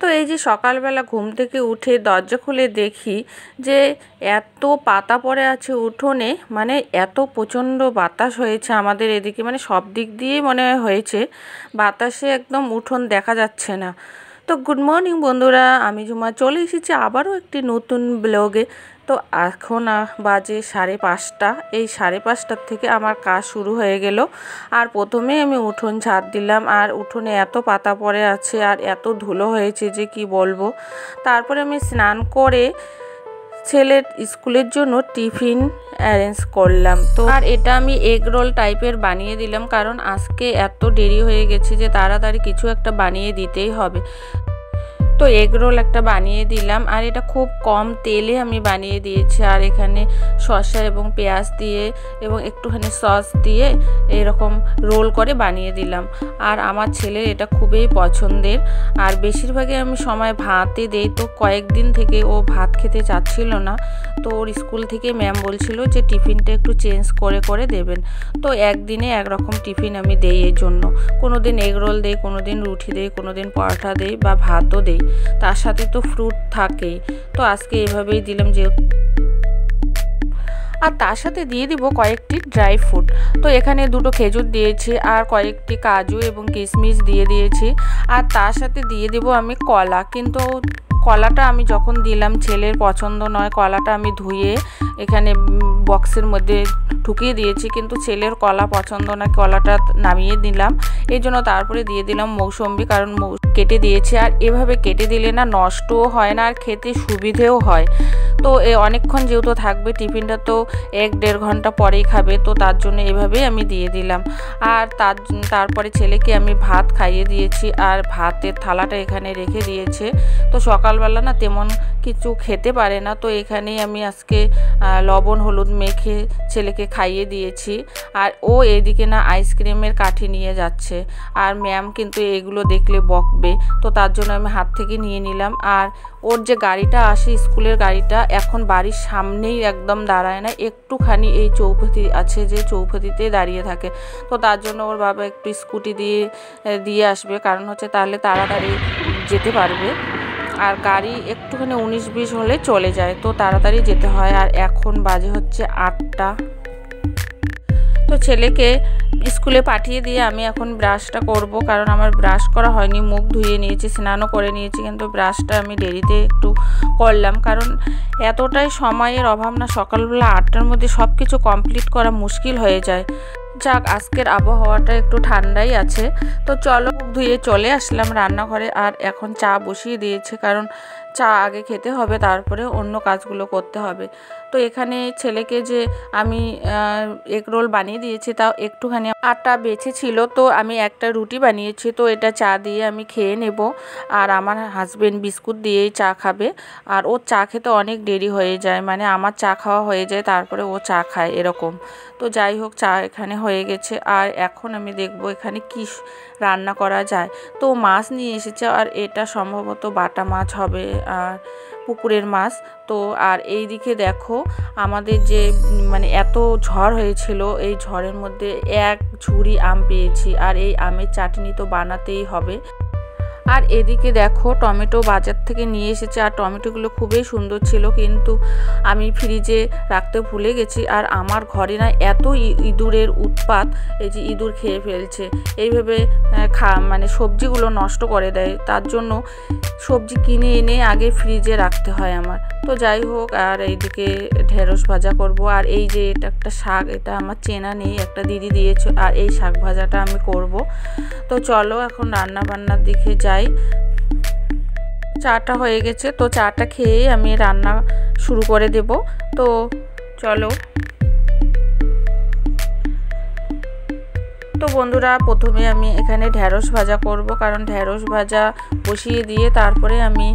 তো এই যে সকালবেলা ঘুম থেকে উঠে দরজা খুলে দেখি যে এত পাতা পড়ে আছে উঠোনে, মানে এত প্রচণ্ড বাতাস হয়েছে আমাদের এদিকে, মানে সব দিক দিয়েই মনে হয়েছে, বাতাসে একদম উঠোন দেখা যাচ্ছে না। তো গুড মর্নিং বন্ধুরা, আমি ঝুমা চলে এসেছি আবারও একটি নতুন ব্লগে। তো এখন বাজে 5:30। এই 5:30 থেকে আমার কাজ শুরু হয়ে গেল। আর প্রথমেই আমি উঠোন ঝাড় দিলাম, আর উঠোনে এত পাতা পড়ে আছে আর এত ধুলো হয়েছে যে কি বলবো। তারপরে আমি স্নান করে ছেলের স্কুলের জন্য টিফিন অ্যারেঞ্জ করলাম। তো আর এটা আমি এগ রোল টাইপের বানিয়ে দিলাম, কারণ আজকে এত দেরি হয়ে গেছে যে তাড়াতাড়ি কিছু একটা বানিয়ে দিতেই হবে। তো এগ রোল একটা বানিয়ে দিলাম, আর এটা খুব কম তেলে আমি বানিয়ে দিয়েছি। আর এখানে শসা এবং পেঁয়াজ দিয়ে এবং একটুখানি সস দিয়ে এরকম রোল করে বানিয়ে দিলাম। আর আমার ছেলের এটা খুবই পছন্দের। আর বেশিরভাগই আমি সময় ভাতে দেই, তো কয়েকদিন থেকে ও ভাত খেতে চাচ্ছিল না। তো ওর স্কুল থেকে ম্যাম বলছিল যে টিফিনটা একটু চেঞ্জ করে করে দেবেন। তো একদিনে একরকম টিফিন আমি দেই। এর জন্য কোনো দিন এগ রোল দেই, কোনো দিন রুটি দেই, কোনো দিন পরোটা দেই বা ভাতও দেই, তার সাথে তো ফ্রুট থাকেই। তো আজকে এভাবেই দিলাম। যে আর তার সাথে দিয়ে দিব কয়েকটি ড্রাই ফ্রুট। তো এখানে 2টো খেজুর দিয়েছি আর কয়েকটি কাজু এবং কিশমিশ দিয়ে দিয়েছি। আর তার সাথে দিয়ে দেব আমি কলা। কিন্তু কলাটা আমি যখন দিলাম ছেলের পছন্দ নয়, কলাটা আমি ধুয়ে এখানে বক্সের মধ্যে ঢুকিয়ে দিয়েছি, কিন্তু ছেলের কলা পছন্দ না, কলাটা নামিয়ে দিলাম। এই জন্য তারপরে দিয়ে দিলাম মৌসম্বি, কারণ কেটে দিয়েছি। আর এভাবে কেটে দিলে না নষ্টও হয় না আর খেতে সুবিধেও হয়। তো অনেকক্ষণ যেহেতু থাকবে টিফিনটা, তো 1-1.5 ঘন্টা পরেই খাবে, তো তার জন্য এভাবেই আমি দিয়ে দিলাম। আর তারপরে ছেলেকে আমি ভাত খাইয়ে দিয়েছি, আর ভাতের থালাটা এখানে রেখে দিয়েছে। তো সকালবেলা না তেমন কিছু খেতে পারে না, তো এখানেই আমি আজকে লবণ হলুদ মেখে ছেলেকে খাইয়ে দিয়েছি। আর ও এদিকে না আইসক্রিমের কাঠি নিয়ে যাচ্ছে, আর ম্যাম কিন্তু এগুলো দেখলে বকবে, তো তার জন্য আমি হাত থেকে নিয়ে নিলাম। আর ওর যে গাড়িটা আসে স্কুলের গাড়িটা, এখন বাড়ির সামনেই একদম দাঁড়ায় না, একটুখানি এই চৌপতি আছে যে চৌপতিতে দাঁড়িয়ে থাকে। তো তার জন্য ওর বাবা একটু স্কুটি দিয়ে আসবে, কারণ হচ্ছে তাহলে তাড়াতাড়ি যেতে পারবে। আর গাড়ি একটুখানি 19-20 হলে চলে যায়, তো তাড়াতাড়ি যেতে হয়। আর এখন বাজে হচ্ছে 8টা। তো ছেলেকে স্কুলে পাঠিয়ে দিয়ে আমি এখন ব্রাশটা করব, কারণ আমার ব্রাশ করা হয়নি। মুখ ধুয়ে নিয়েছি, স্নানও করে নিয়েছি, কিন্তু ব্রাশটা আমি দেরিতে একটু করলাম, কারণ এতটাই সময়ের অভাব না, সকালবেলা 8টার মধ্যে সব কিছু কমপ্লিট করা মুশকিল হয়ে যায়। যাক, আজকের আবহাওয়াটা একটু ঠান্ডাই আছে। তো চলো, মুখ ধুয়ে চলে আসলাম রান্নাঘরে। আর এখন চা বসিয়ে দিয়েছে, কারণ চা আগে খেতে হবে, তারপরে অন্য কাজগুলো করতে হবে। তো এখানে ছেলেকে যে আমি এগ রোল বানিয়ে দিয়েছি, তাও একটুখানি আটা বেঁচে ছিল, তো আমি একটা রুটি বানিয়েছি। তো এটা চা দিয়ে আমি খেয়ে নেব। আর আমার হাজবেন্ড বিস্কুট দিয়েই চা খাবে। আর ওর চা খেতে অনেক দেরি হয়ে যায়, মানে আমার চা খাওয়া হয়ে যায় তারপরে ও চা খায় এরকম। তো যাই হোক, চা এখানে হয়ে গেছে। আর এখন আমি দেখব এখানে কি রান্না করা যায়। তো মাছ নিয়ে এসেছে, আর এটা সম্ভবত বাটা মাছ হবে, আর পুকুরের মাছ। তো আর এই দিকে দেখো, আমাদের যে মানে এত ঝড় হয়েছিল, এই ঝড়ের মধ্যে 1 ঝুড়ি আম পেয়েছি, আর এই আমের চাটনি তো বানাতেই হবে। আর এদিকে দেখো, টমেটো বাজার থেকে নিয়ে এসেছে, আর টমেটোগুলো খুবই সুন্দর ছিল, কিন্তু আমি ফ্রিজে রাখতে ভুলে গেছি। আর আমার ঘরে না এত ইঁদুরের উৎপাত, এই যে ইঁদুর খেয়ে ফেলছে, এইভাবে মানে সবজিগুলো নষ্ট করে দেয়। তার জন্য সবজি কিনে এনে আগে ফ্রিজে রাখতে হয় আমার। তো যাই হোক, আর এইদিকে ঢেঁড়স ভাজা করব। আর এই যে এটা একটা শাক, এটা আমার চেনা নেই, একটা দিদি দিয়েছে, আর এই শাক ভাজাটা আমি করব। তো চলো এখন রান্না বান্নার দিকে যাই। চাটা হয়ে গেছে, তো চাটা খেয়ে আমি রান্না শুরু করে দেব। তো চলো। তো বন্ধুরা, প্রথমে আমি এখানে ঢেঁড়স ভাজা করব, কারণ ঢেঁড়স ভাজা বসিয়ে দিয়ে তারপরে আমি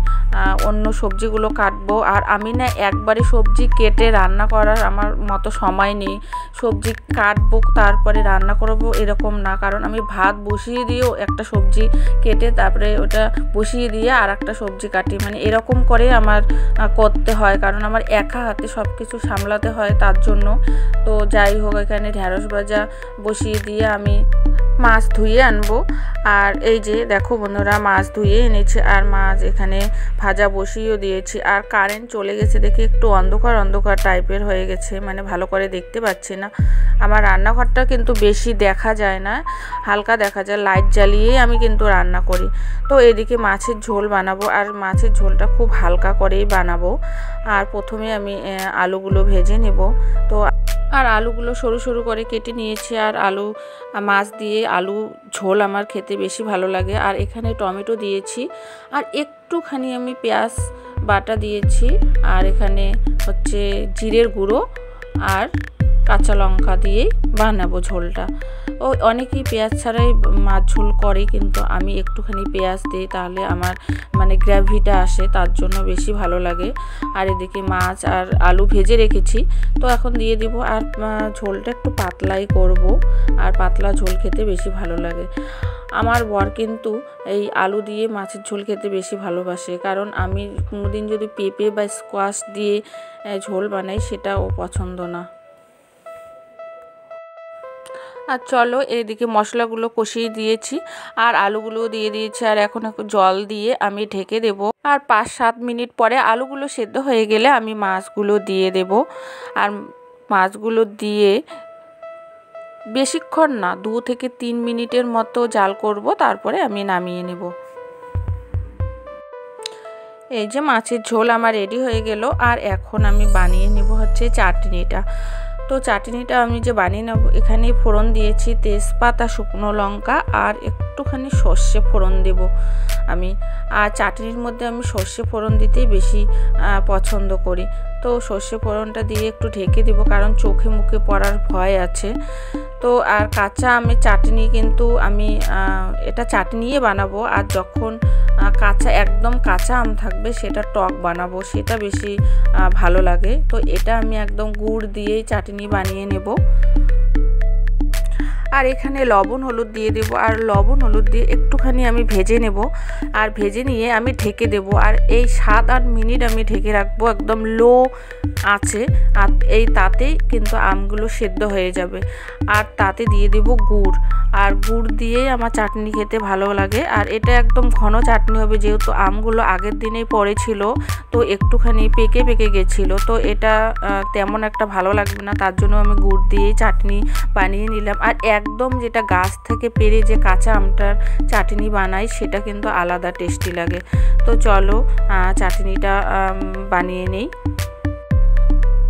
অন্য সবজিগুলো কাটবো। আর আমি না একবারে সবজি কেটে রান্না করার আমার মতো সময় নেই। সবজি কাটবো তারপরে রান্না করব এরকম না, কারণ আমি ভাত বসিয়ে দিয়েও একটা সবজি কেটে তারপরে ওটা বসিয়ে দিয়ে আর একটা সবজি কাটি, মানে এরকম করে আমার করতে হয়, কারণ আমার একা হাতে সব কিছু সামলাতে হয় তার জন্য। তো যাই হোক, এখানে ঢেঁড়স ভাজা বসিয়ে দিয়ে আমি মাছ ধুয়ে আনবো। আর এই যে দেখো বন্ধুরা মাছ ধুয়ে এনেছে আর মাছ এখানে ভাজা বসিয়েও দিয়েছি। আর কারেন্ট চলে গেছে দেখে একটু অন্ধকার অন্ধকার টাইপের হয়ে গেছে, মানে ভালো করে দেখতে পাচ্ছি না। আমার রান্নাঘরটা কিন্তু বেশি দেখা যায় না, হালকা দেখা যায়, লাইট জ্বালিয়েই আমি কিন্তু রান্না করি। তো এদিকে মাছের ঝোল বানাবো আর মাছের ঝোলটা খুব হালকা করেই বানাবো। আর প্রথমে আমি আলুগুলো ভেজে নেব। তো আর আলুগুলো সরু সরু করে কেটে নিয়েছি। আর আলু মাছ দিয়ে আলু ঝোল আমার খেতে বেশি ভালো লাগে। আর এখানে টমেটো দিয়েছি আর একটুখানি আমি পেঁয়াজ বাটা দিয়েছি। আর এখানে হচ্ছে জিরের গুঁড়ো আর কাঁচা লঙ্কা দিয়ে বানাবো ঝোলটা। ও অনেকেই পেঁয়াজ ছাড়াই মাছ ঝোল করে, কিন্তু আমি একটুখানি পেঁয়াজ দিই, তাহলে আমার মানে গ্রেভিটা আসে, তার জন্য বেশি ভালো লাগে। আর এদিকে মাছ আর আলু ভেজে রেখেছি, তো এখন দিয়ে দিব। আর ঝোলটা একটু পাতলাই করব, আর পাতলা ঝোল খেতে বেশি ভালো লাগে। আমার বর কিন্তু এই আলু দিয়ে মাছের ঝোল খেতে বেশি ভালোবাসে, কারণ আমি কোনোদিন যদি পেঁপে বা স্কোয়াশ দিয়ে ঝোল বানাই সেটা ও পছন্দ না। আর চলো এদিকে মশলাগুলো কষিয়ে দিয়েছি আর আলুগুলোও দিয়ে দিয়েছি। আর এখন জল দিয়ে আমি ঢেকে দেব। আর 5-7 মিনিট পরে আলুগুলো সেদ্ধ হয়ে গেলে আমি মাছগুলো দিয়ে দেব। আর মাছগুলো দিয়ে বেশিক্ষণ না, 2 থেকে 3 মিনিটের মতো জাল করব, তারপরে আমি নামিয়ে নেব। এই যে মাছের ঝোল আমার রেডি হয়ে গেল। আর এখন আমি বানিয়ে নেব হচ্ছে চাটনিটা। তো চাটনিটা আমি যে বানিয়ে নেব, এখানে ফোড়ন দিয়েছি তেজপাতা, শুকনো লঙ্কা আর একটুখানি সর্ষে ফোড়ন দেব আমি। আর চাটনির মধ্যে আমি সর্ষে ফোড়ন দিতেই বেশি পছন্দ করি। তো সর্ষে ফোড়নটা দিয়ে একটু ঢেকে দেব, কারণ চোখে মুখে পড়ার ভয় আছে। তো আর কাঁচা আমের চাটনি কিন্তু আমি এটা চাটনিয়ে বানাবো। আর যখন একদম কাঁচা আম থাকবে সেটা টক বানাবো, সেটা বেশি ভালো লাগে। তো এটা আমি একদম গুড় দিয়েই চাটনি বানিয়ে নেব। আর এখানে লবণ হলুদ দিয়ে দেব। আর লবণ হলুদ দিয়ে একটুখানি আমি ভেজে নেব। আর ভেজে নিয়ে আমি ঢেকে দেব। আর এই 7-8 মিনিট আমি ঢেকে রাখবো একদম লো আছে। আর তাতেই কিন্তু আমগুলো সেদ্ধ হয়ে যাবে। আর তাতে দিয়ে দেব গুড়। আর গুড় দিয়েই আমার চাটনি খেতে ভালো লাগে। আর এটা একদম ঘন চাটনি হবে, যেহেতু আমগুলো আগের দিনেই পড়েছিল, তো একটুখানি পেকে পেকে গেছিলো, তো এটা তেমন একটা ভালো লাগবে না, তার জন্য আমি গুড় দিয়েই চাটনি বানিয়ে নিলাম। আর একদম যেটা গাছ থেকে পেড়ে যে কাঁচা আমটার চাটনি বানাই, সেটা কিন্তু আলাদা টেস্টি লাগে। তো চলো চাটনিটা বানিয়ে নেই।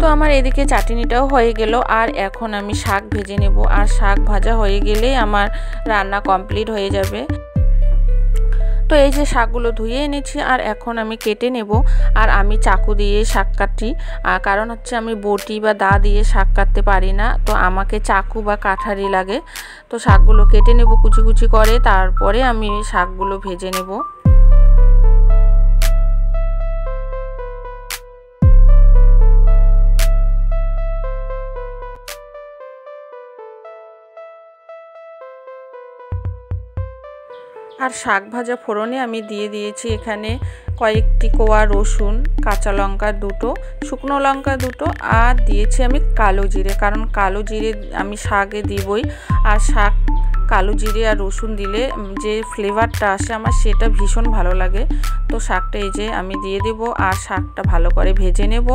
তো আমার এদিকে চাটনিটাও হয়ে গেল। আর এখন আমি শাক ভেজে নেব। আর শাক ভাজা হয়ে গেলেই আমার রান্না কমপ্লিট হয়ে যাবে। তো এই যে শাকগুলো ধুয়ে এনেছি আর এখন আমি কেটে নেব। আর আমি চাকু দিয়ে শাক কাটি, কারণ হচ্ছে আমি বটি বা দা দিয়ে শাক কাটতে পারি না, তো আমাকে চাকু বা কাঠারি লাগে। তো শাকগুলো কেটে নেব কুচি কুচি করে, তারপরে আমি শাকগুলো ভেজে নেব। আর শাক ভাজা ফোড়নে আমি দিয়ে দিয়েছি এখানে কয়েকটি কোয়া রসুন, কাঁচা লঙ্কা 2টো, শুকনো লঙ্কা 2টো, আর দিয়েছি আমি কালো জিরে, কারণ কালো জিরে আমি শাকে দিবই। আর শাক কালো জিরে আর রসুন দিলে যে ফ্লেভারটা আসে আমার, সেটা ভীষণ ভালো লাগে। তো শাকটা এই যে আমি দিয়ে দেব। আর শাকটা ভালো করে ভেজে নেব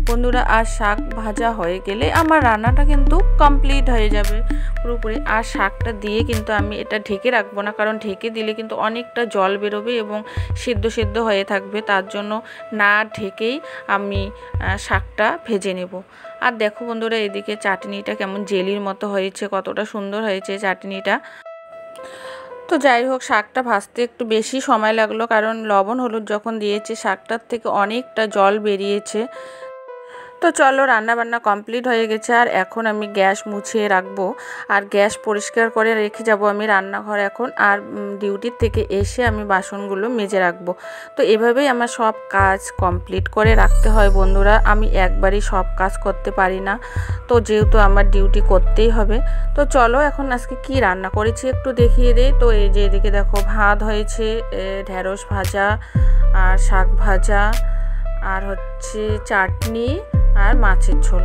বন্ধুরা। আর শাক ভাজা হয়ে গেলে আমার রান্নাটা কিন্তু কমপ্লিট হয়ে যাবে পুরোপুরি। আর শাকটা দিয়ে কিন্তু আমি এটা ঢেকে রাখবো না, কারণ ঢেকে দিলে কিন্তু অনেকটা জল বেরোবে এবং সেদ্ধ সেদ্ধ হয়ে থাকবে, তার জন্য না ঢেকেই আমি শাকটা ভেজে নেব। আর দেখো বন্ধুরা এদিকে চাটনিটা কেমন জেলির মতো হয়েছে, কতটা সুন্দর হয়েছে চাটনিটা। তো যাই হোক, শাকটা ভাজতে একটু বেশি সময় লাগলো, কারণ লবণ হলুদ যখন দিয়েছি শাকটার থেকে অনেকটা জল বেরিয়েছে। তো চলো রান্না বান্না কমপ্লিট হয়ে গেছে। আর এখন আমি গ্যাস মুছিয়ে রাখবো আর গ্যাস পরিষ্কার করে রেখে যাব আমি রান্নাঘর এখন। আর ডিউটির থেকে এসে আমি বাসনগুলো মেজে রাখবো। তো এভাবেই আমার সব কাজ কমপ্লিট করে রাখতে হয় বন্ধুরা। আমি একবারই সব কাজ করতে পারি না, তো যেহেতু আমার ডিউটি করতেই হবে। তো চলো এখন আজকে কি রান্না করেছি একটু দেখিয়ে দেই। তো এই যে এদিকে দেখো ভাত হয়েছে, ঢেঁড়স ভাজা আর শাক ভাজা আর হচ্ছে চাটনি, আর মাছের ঝোল।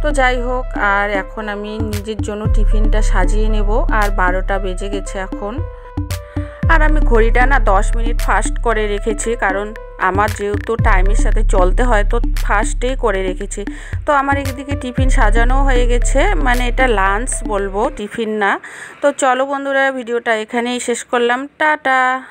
তো যাই হোক, আর এখন আমি নিজের জন্য টিফিনটা সাজিয়ে নেব। আর 12টা বেজে গেছে এখন। আর আমি ঘড়িটা না 10 মিনিট ফাস্ট করে রেখেছি, কারণ আমার যেহেতু টাইমের সাথে চলতে হয়, তো ফাস্টেই করে রেখেছি। তো আমার এদিকে টিফিন সাজানো হয়ে গেছে, মানে এটা লাঞ্চ বলবো, টিফিন না। তো চলো বন্ধুরা, ভিডিওটা এখানেই শেষ করলাম। টাটা।